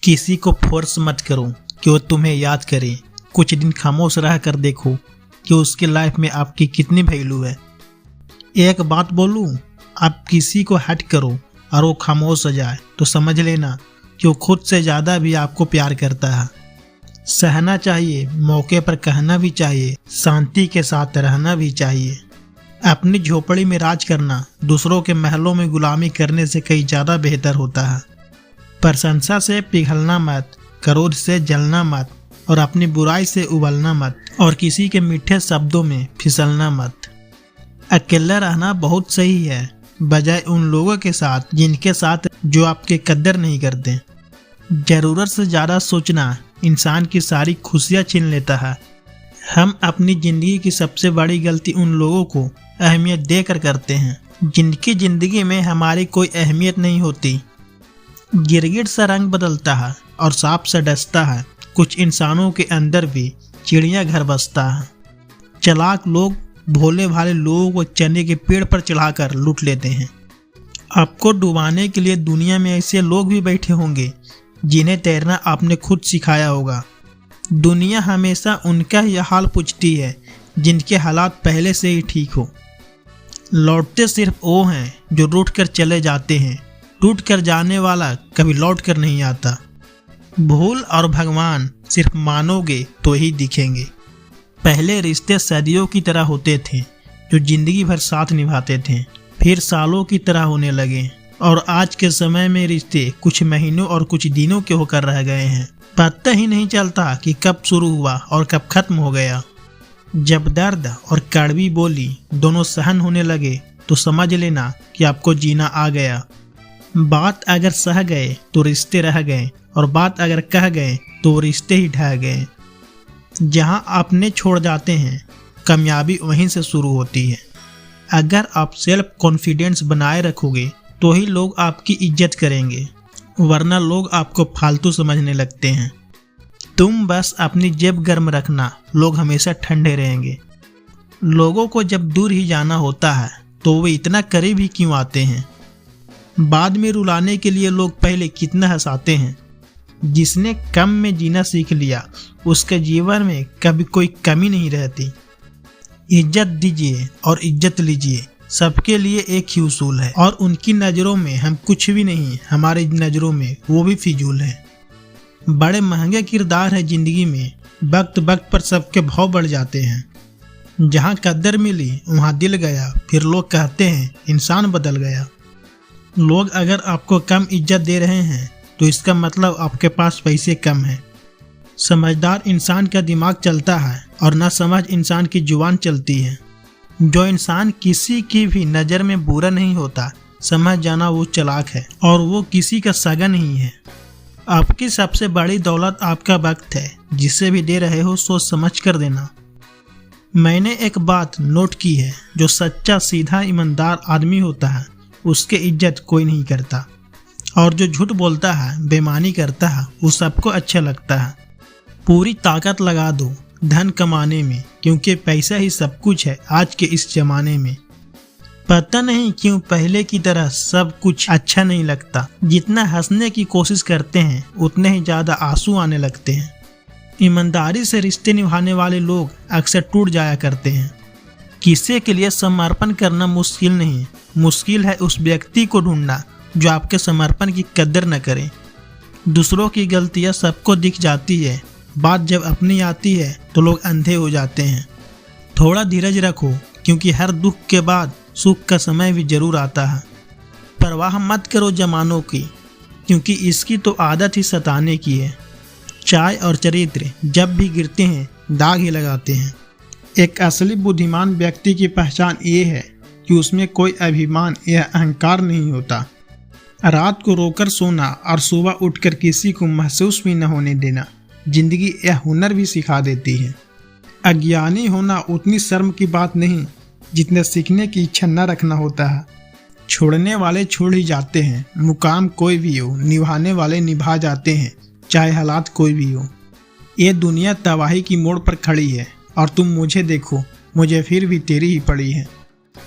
किसी को फोर्स मत करो कि वो तुम्हें याद करे। कुछ दिन खामोश रह कर देखो कि उसकी लाइफ में आपकी कितनी वैल्यू है। एक बात बोलूं, आप किसी को हट करो और वो खामोश हो जाए तो समझ लेना कि वो खुद से ज़्यादा भी आपको प्यार करता है। सहना चाहिए, मौके पर कहना भी चाहिए, शांति के साथ रहना भी चाहिए। अपनी झोपड़ी में राज करना दूसरों के महलों में गुलामी करने से कहीं ज़्यादा बेहतर होता है। प्रशंसा से पिघलना मत, क्रोध से जलना मत और अपनी बुराई से उबलना मत और किसी के मीठे शब्दों में फिसलना मत। अकेला रहना बहुत सही है, बजाय उन लोगों के साथ जिनके साथ जो आपके कदर नहीं करते। ज़रूरत से ज़्यादा सोचना इंसान की सारी खुशियाँ छीन लेता है। हम अपनी ज़िंदगी की सबसे बड़ी गलती उन लोगों को अहमियत देकर करते हैं जिनकी ज़िंदगी में हमारी कोई अहमियत नहीं होती। गिरगिट सा रंग बदलता है और सांप सा डसता है, कुछ इंसानों के अंदर भी चिड़िया घर बसता है। चालाक लोग भोले भाले लोगों को चने के पेड़ पर चढ़ाकर लूट लेते हैं। आपको डुबाने के लिए दुनिया में ऐसे लोग भी बैठे होंगे जिन्हें तैरना आपने खुद सिखाया होगा। दुनिया हमेशा उनका ही हाल पूछती है जिनके हालात पहले से ही ठीक हो। लौटते सिर्फ वो हैं जो रूठ कर चले जाते हैं, टूट कर जाने वाला कभी लौट कर नहीं आता। भूल और भगवान सिर्फ मानोगे तो ही दिखेंगे। पहले रिश्ते सदियों की तरह होते थे जो जिंदगी भर साथ निभाते थे, फिर सालों की तरह होने लगे और आज के समय में रिश्ते कुछ महीनों और कुछ दिनों के होकर रह गए हैं। पता ही नहीं चलता कि कब शुरू हुआ और कब खत्म हो गया। जब दर्द और कड़वी बोली दोनों सहन होने लगे तो समझ लेना कि आपको जीना आ गया। बात अगर सह गए तो रिश्ते रह गए और बात अगर कह गए तो रिश्ते ही ढह गए। जहां आपने छोड़ जाते हैं कामयाबी वहीं से शुरू होती है। अगर आप सेल्फ कॉन्फिडेंस बनाए रखोगे तो ही लोग आपकी इज्जत करेंगे, वरना लोग आपको फालतू समझने लगते हैं। तुम बस अपनी जेब गर्म रखना, लोग हमेशा ठंडे रहेंगे। लोगों को जब दूर ही जाना होता है तो वे इतना करीब ही क्यों आते हैं। बाद में रुलाने के लिए लोग पहले कितना हंसाते हैं। जिसने कम में जीना सीख लिया उसके जीवन में कभी कोई कमी नहीं रहती। इज्जत दीजिए और इज्जत लीजिए, सबके लिए एक ही उसूल है और उनकी नज़रों में हम कुछ भी नहीं, हमारी नज़रों में वो भी फिजूल है। बड़े महंगे किरदार है ज़िंदगी में, वक्त वक्त पर सबके भाव बढ़ जाते हैं। जहाँ कद्र मिली वहाँ दिल गया, फिर लोग कहते हैं इंसान बदल गया। लोग अगर आपको कम इज्जत दे रहे हैं तो इसका मतलब आपके पास पैसे कम हैं। समझदार इंसान का दिमाग चलता है और ना समझ इंसान की जुबान चलती है। जो इंसान किसी की भी नज़र में बुरा नहीं होता, समझ जाना वो चालाक है और वो किसी का सगा नहीं है। आपकी सबसे बड़ी दौलत आपका वक्त है, जिसे भी दे रहे हो सोच समझ कर देना। मैंने एक बात नोट की है, जो सच्चा सीधा ईमानदार आदमी होता है उसकी इज्जत कोई नहीं करता, और जो झूठ बोलता है बेईमानी करता है वो सबको अच्छा लगता है। पूरी ताकत लगा दो धन कमाने में, क्योंकि पैसा ही सब कुछ है आज के इस जमाने में। पता नहीं क्यों पहले की तरह सब कुछ अच्छा नहीं लगता। जितना हंसने की कोशिश करते हैं उतने ही ज़्यादा आंसू आने लगते हैं। ईमानदारी से रिश्ते निभाने वाले लोग अक्सर टूट जाया करते हैं। किसी के लिए समर्पण करना मुश्किल नहीं, मुश्किल है उस व्यक्ति को ढूंढना जो आपके समर्पण की कदर न करे। दूसरों की गलतियाँ सबको दिख जाती है, बात जब अपनी आती है तो लोग अंधे हो जाते हैं। थोड़ा धीरज रखो, क्योंकि हर दुख के बाद सुख का समय भी जरूर आता है। परवाह मत करो जमानों की, क्योंकि इसकी तो आदत ही सताने की है। चाय और चरित्र जब भी गिरते हैं दाग ही लगाते हैं। एक असली बुद्धिमान व्यक्ति की पहचान ये है कि उसमें कोई अभिमान या अहंकार नहीं होता। रात को रोकर सोना और सुबह उठकर किसी को महसूस भी न होने देना जिंदगी यह हुनर भी सिखा देती है। अज्ञानी होना उतनी शर्म की बात नहीं जितने सीखने की इच्छा न रखना होता है। छोड़ने वाले छोड़ ही जाते हैं, मुकाम कोई भी हो, निभाने वाले निभा जाते हैं, चाहे हालात कोई भी हो। ये दुनिया तबाही की मोड़ पर खड़ी है और तुम मुझे देखो, मुझे फिर भी तेरी ही पड़ी है।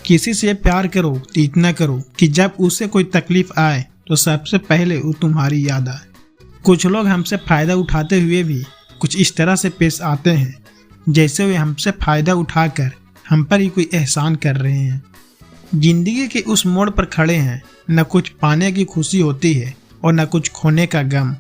किसी से प्यार करो तो इतना करो कि जब उसे कोई तकलीफ आए तो सबसे पहले वो तुम्हारी याद आए। कुछ लोग हमसे फ़ायदा उठाते हुए भी कुछ इस तरह से पेश आते हैं जैसे वे हमसे फ़ायदा उठाकर हम पर ही कोई एहसान कर रहे हैं। जिंदगी के उस मोड़ पर खड़े हैं, न कुछ पाने की खुशी होती है और न कुछ खोने का गम।